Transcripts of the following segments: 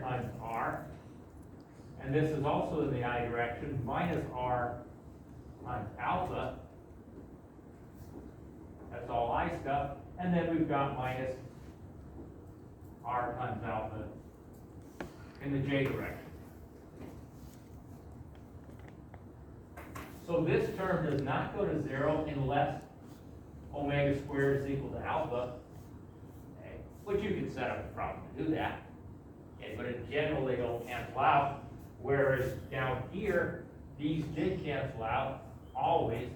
times r, and this is also in the I direction, minus r times alpha. That's all I stuff. And then we've got minus r times alpha in the j direction. So this term does not go to 0 unless omega squared is equal to alpha, okay, which you can set up a problem to do that. Okay, but in general, they don't cancel out, whereas down here, these did cancel out always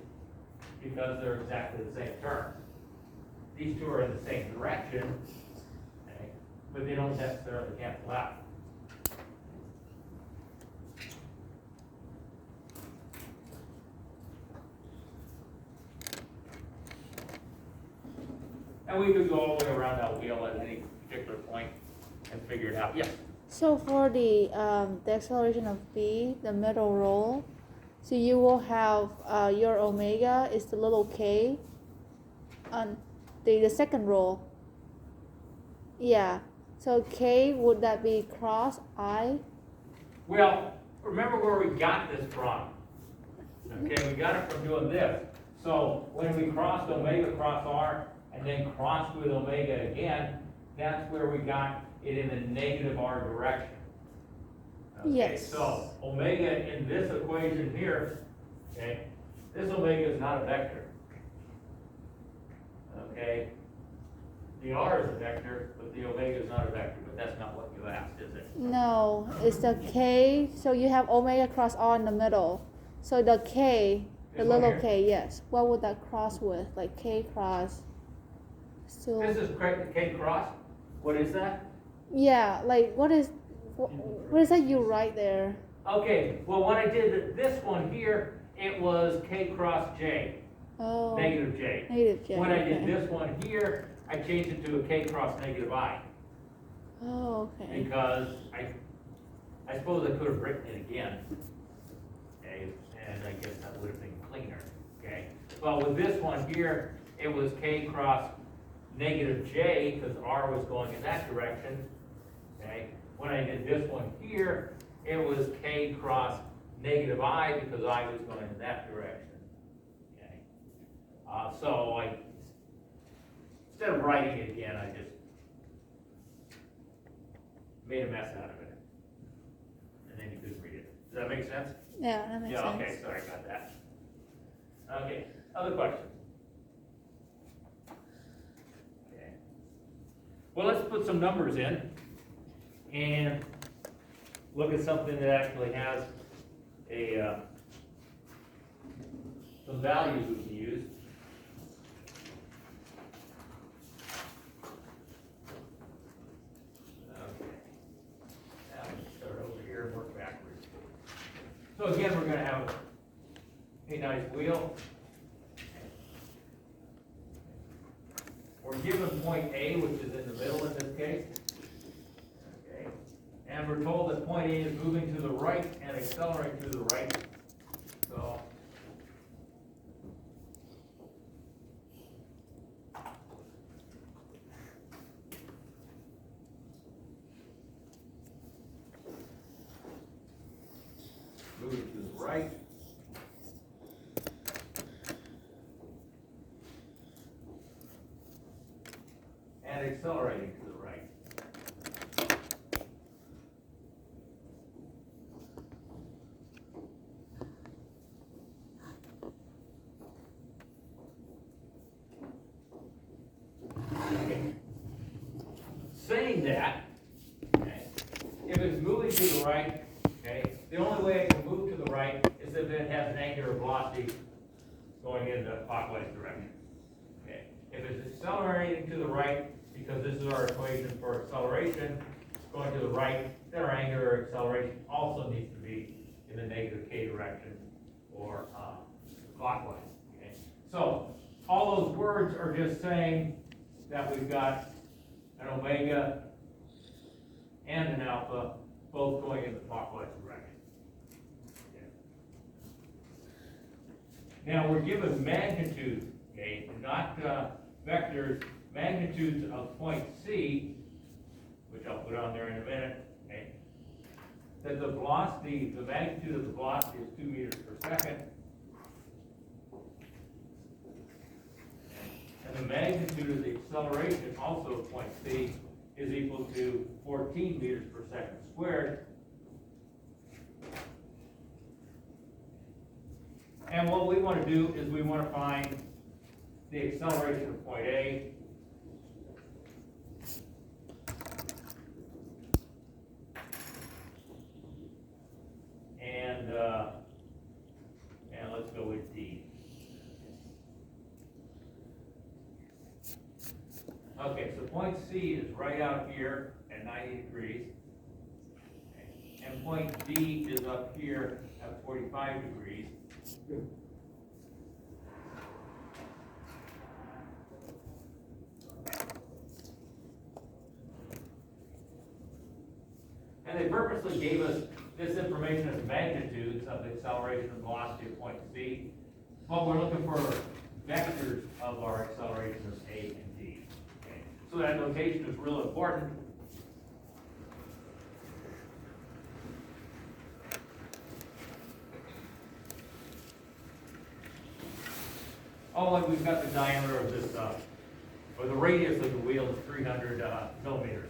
because they're exactly the same term. These two are in the same direction, okay, but they don't necessarily cancel out. And we could go all the way around that wheel at any particular point and figure it out. Yes? So for the acceleration of B, the middle roll, so you will have your omega is the little k on the second roll. Yeah. So k, would that be cross I? Well, remember where we got this from. Okay, we got it from doing this. So when we crossed omega cross r and then crossed with omega again, that's where we got it in the negative r direction. Okay, Yes. so omega in this equation here, okay, this omega is not a vector. Okay, the r is a vector, but the omega is not a vector, but that's not what you asked, is it? No, it's the k. So you have omega cross r in the middle. So the k, the This one little here? k, yes. What would that cross with? Like k cross. So This is k cross. What is that? yeah, like what is that you write there? Okay, well, when I did this one here, it was k cross j, Oh, negative j. negative j. When I did okay. this one here, I changed it to a k cross negative I, Oh, okay. because I suppose I could have written it again, okay, and I guess that would have been cleaner, okay? But with this one here, it was k cross negative j, because r was going in that direction, okay? When I did this one here, it was k cross negative I, because I was going in that direction, okay? So instead of writing it again, I just made a mess out of it. And then you couldn't read it. Does that make sense? Yeah, that makes Yeah, sense. okay, sorry about that. Okay, other questions? Okay. Well, let's put some numbers in and look at something that actually has a some values we can use. Okay. Now we can start over here and work backwards. So again, we're going to have a nice wheel. We're given point A, which is in the middle in this case. Okay. And we're told that point A is moving to the right and accelerating to the right. So moving to the right. And accelerating to the right. Okay. Saying that, okay, if it's moving to the right, okay, the only way it can move to the right is if it has an angular velocity going in the clockwise direction. Okay. If it's accelerating to the right, because this is our equation for acceleration, going to the right, then our angular acceleration also needs to be in the negative k direction or clockwise. Okay. So all those words are just saying that we've got an omega and an alpha both going in the clockwise direction. Okay. Now we're given magnitudes, okay, not vectors, magnitudes of point C, which I'll put on there in a minute, okay, that the velocity, the magnitude of the velocity is 2 meters per second. And the magnitude of the acceleration, also at point C, is equal to 14 meters per second squared. And what we want to do is we want to find the acceleration of point A. And let's go with D. Okay, so point C is right out here at 90 degrees. And point D is up here at 45 degrees. And they purposely gave us this information as magnitudes of the acceleration and velocity of point C, but we're looking for vectors of our acceleration of A and D. Okay. So that notation is real important. Oh, and we've got the diameter of this, or the radius of the wheel is 300 millimeters.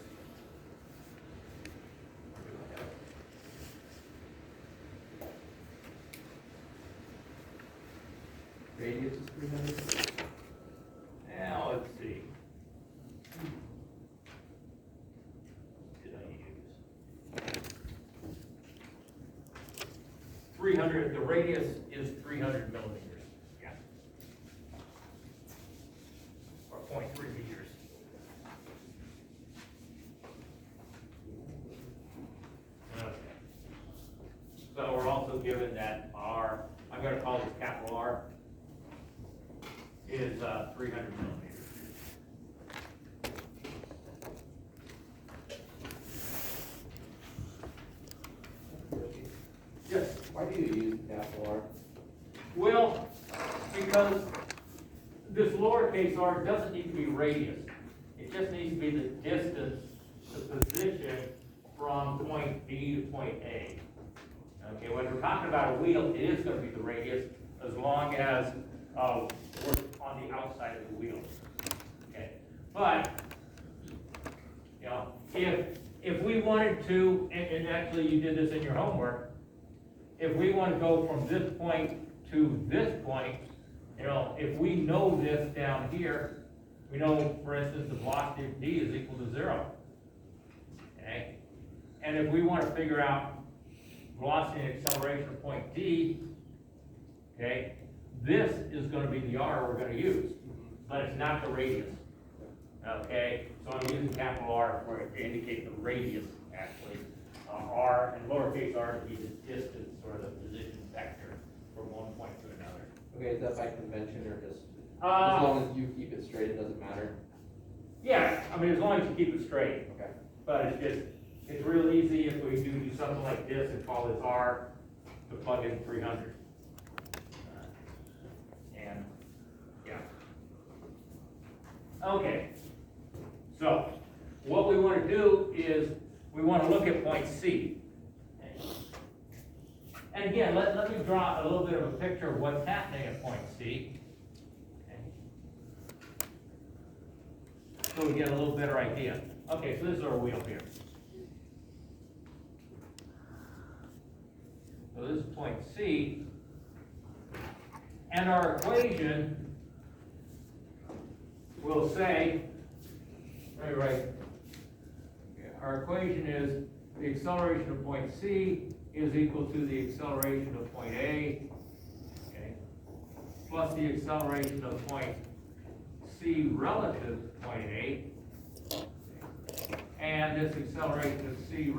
Radius is 300. Now, let's see. What did I use? 300, the radius is 300 millimeters. Yeah. Or 0.3 meters. Okay. So we're also given that R, I'm going to call this capital R, is 300 millimeters. Yes. Why do you use capital R? Well, because this lowercase r doesn't need to be radius. It just needs to be the distance, the position from point B to point A. Okay, when we're talking about a wheel, it is going to be the radius as long as we're on the outside of the wheel. Okay, but you know, if we wanted to, and actually you did this in your homework, if we want to go from this point to this point, you know, if we know this down here, we know, for instance, the velocity of D is equal to 0. Okay, and if we want to figure out velocity and acceleration of point D, okay, this is going to be the R we're going to use, but it's not the radius. Okay, so I'm using capital R for it to indicate the radius, actually. R and lowercase r to be the distance or the position vector from one point to another. Okay, is that by convention or just as long as you keep it straight, it doesn't matter? Yeah, I mean, as long as you keep it straight. Okay. But it's just, it's real easy if we do something like this and call this R to plug in 300. And, yeah. Okay. So, what we want to do is we want to look at point C. And again, let me draw a little bit of a picture of what's happening at point C. So we get a little better idea. Okay, so this is our wheel here. So this is point C. And our equation will say, our equation is the acceleration of point C is equal to the acceleration of point A, okay, plus the acceleration of point C relative to point A, and this acceleration of C relative